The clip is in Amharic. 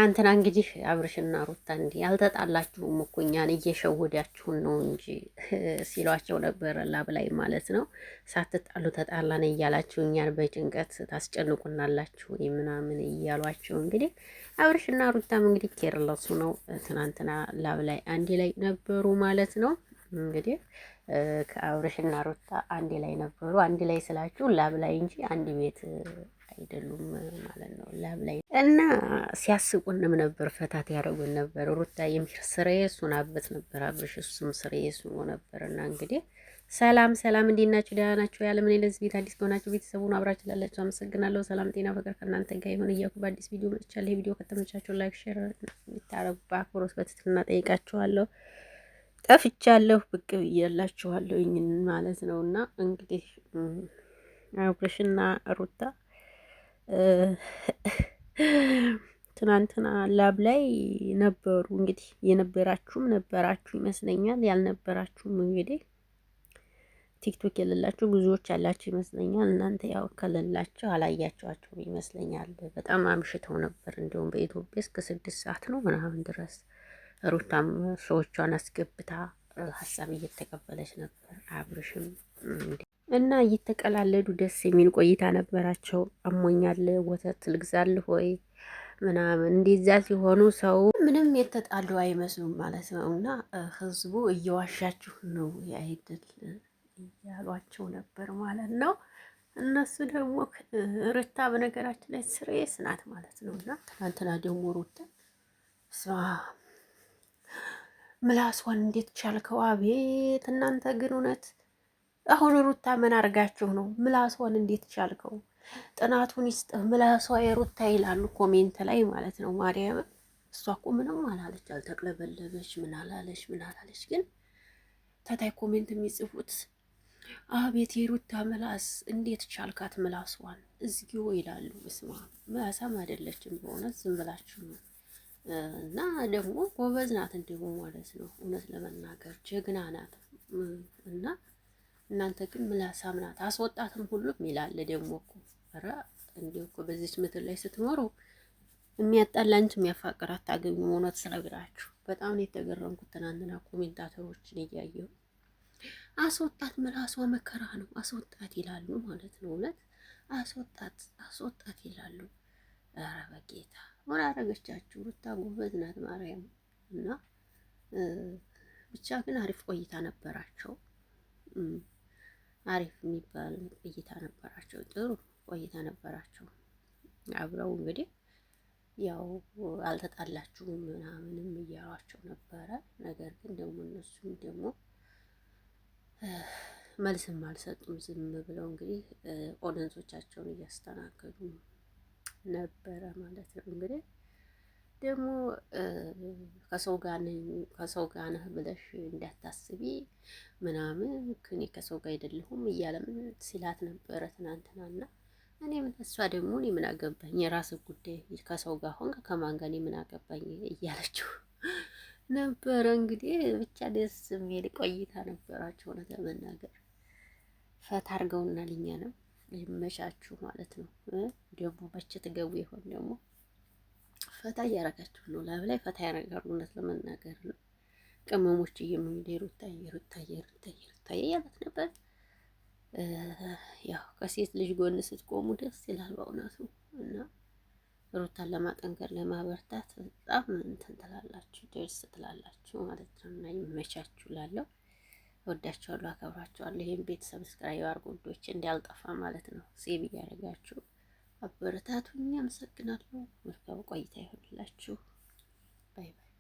ትናንትና እንግዲህ አብርሽና ሩታ እንዲህ አልተጣላችሁም እኮ እኛን እየሸወዳችሁን ነው እንጂ ሲሏቸው ነበረ ላብ ላይ ማለት ነው። ሳትጣሉ ተጣላን እያላችሁ እኛን በጭንቀት ታስጨንቁናላችሁ ምናምን እያሏቸው እንግዲህ አብርሽና ሩታም እንግዲህ ኬርለሱ ነው። ትናንትና ላብ ላይ አንድ ላይ ነበሩ ማለት ነው። እንግዲህ ከአብርሽና ሩታ አንድ ላይ ነበሩ። አንድ ላይ ስላችሁ ላብ ላይ እንጂ አንድ ቤት አይደሉም ማለት ነው። ላብ ላይ እና ሲያስቁንም ነበር፣ ፈታት ያደረጉን ነበር። ሩታ ስሬስ ሆናበት ነበር፣ አብርሽ እሱም ስሬስ ሆኖ ነበር። እና እንግዲህ ሰላም ሰላም፣ እንዴት ናችሁ? ደህና ናችሁ? ያለምን ለዚህ ቤት አዲስ ከሆናችሁ ቤተሰቡን አብራችሁ ላላችሁ አመሰግናለሁ። ሰላም ጤና ፍቅር ከእናንተ ጋር ይሁን እያልኩ በአዲስ ቪዲዮ መጥቻለሁ። ይሄ ቪዲዮ ከተመቻችሁ ላይክ፣ ሼር እንድታረጉ በአክብሮት በትህትና ጠይቃችኋለሁ። ጠፍቻለሁ፣ ብቅ ብያላችኋለሁ ማለት ነው። እና እንግዲህ አብርሽና ሩታ ትናንትና ላብ ላይ ነበሩ። እንግዲህ የነበራችሁም ነበራችሁ ይመስለኛል፣ ያልነበራችሁም እንግዲህ ቲክቶክ የሌላችሁ ብዙዎች ያላችሁ ይመስለኛል። እናንተ ያው ከሌላችሁ አላያችኋቸውም ይመስለኛል። በጣም አምሽተው ነበር። እንዲሁም በኢትዮጵያ እስከ 6 ሰዓት ነው ምናምን ድረስ ሩታም ሰዎቿን አስገብታ ሀሳብ እየተቀበለች ነበር። አብርሽም እና እየተቀላለዱ ደስ የሚል ቆይታ ነበራቸው። አሞኛል፣ ወተት ልግዛልህ ወይ ምናምን እንደዛ ሲሆኑ ሰው ምንም የተጣሉ አይመስሉም ማለት ነው። እና ህዝቡ እየዋሻችሁ ነው አይደል እያሏቸው ነበር ማለት ነው። እነሱ ደግሞ ሩታ በነገራችን ላይ ስሬስ ናት ማለት ነው። እና ትናንትና ደግሞ ሩታ ምላሷን እንዴት ቻልከው? አቤት እናንተ ግን እውነት አሁን ሩታ ምን አርጋችሁ ነው? ምላሷን እንዴት ቻልከው? ጥናቱን ይስጥህ ምላሷ የሩታ ይላሉ ኮሜንት ላይ ማለት ነው። ማርያም እሷ እኮ ምንም አላለች፣ አልተቅለበለበች፣ ምን አላለች፣ ምን አላለች። ግን ተታይ ኮሜንት የሚጽፉት አቤት የሩታ ምላስ እንዴት ቻልካት? ምላሷን እዝጊው ይላሉ። እስማ ምላሳም አይደለችም በእውነት ዝም ብላችሁ ነው። እና ደግሞ ጎበዝ ናት እንዲሁ ማለት ነው። እውነት ለመናገር ጀግና ናት። እና እናንተ ግን ምላሳም ናት፣ አስወጣትም ሁሉም ይላል። ደግሞ እኮ ኧረ እንዲሁ እኮ በዚች ምድር ላይ ስትኖሩ የሚያጣላ እንጂ የሚያፋቅር አታገኙም። እውነት ስነግራችሁ በጣም ነው የተገረምኩት ትናንትና ኮሜንታተሮችን እያየሁ። አስወጣት ምላሷ መከራ ነው፣ አስወጣት ይላሉ ማለት ነው። እውነት አስወጣት አስወጣት ይላሉ። ኧረ በጌታ ምን አረገቻችሁ? ሩታ ጎበዝ ናት ማርያም። እና ብቻ ግን አሪፍ ቆይታ ነበራቸው። አሪፍ የሚባል ቆይታ ነበራቸው። ጥሩ ቆይታ ነበራቸው አብረው እንግዲህ ያው አልተጣላችሁም ምናምንም እያሏቸው ነበረ። ነገር ግን ደግሞ እነሱም ደግሞ መልስም አልሰጡም። ዝም ብለው እንግዲህ ኦዲየንሶቻቸውን እያስተናገዱ ነበረ ማለት ነው። እንግዲህ ደግሞ ከሰው ጋር ነህ ብለሽ እንዳታስቢ ምናምን እኔ ከሰው ጋር አይደለሁም እያለም ሲላት ነበረ ትናንትናና እኔ ምን እሷ ደግሞ እኔ ምን አገባኝ የራስህ ጉዳይ ከሰው ጋር ሆንክ ከማን ጋር እኔ ምን አገባኝ እያለችው ነበረ። እንግዲህ ብቻ ደስ የሚል ቆይታ ነበራቸው። እውነት ለመናገር ፈታ አድርገውናል። እኛንም ይመቻችሁ ማለት ነው። ደግሞ መቼ ትገቡ ይሆን? ደግሞ ፈታ እያረጋችሁ ነው። ላብ ላይ ፈታ ያረጋሉ። እውነት ለመናገር ነው። ቅመሞች እየመኙ ሩታዬ ሩታዬ ሩታዬ ሩታዬ እያለት ነበር። ያው ከሴት ልጅ ጎን ስትቆሙ ደስ ይላል በእውነቱ። እና ሩታን ለማጠንከር ለማበርታት በጣም እንትን ትላላችሁ፣ ደስ ትላላችሁ ማለት ነው። እና ይመቻችሁ ላለው ወዳችኋለሁ፣ አከብራችኋለሁ። ይሄን ቤት ሰብስክራይብ አድርጉ ውዶች፣ እንዲያልጠፋ ማለት ነው። ሴቭ እያደረጋችሁ አበረታቱኝ። አመሰግናለሁ። መልካም ቆይታ ይሆንላችሁ። ባይ ባይ።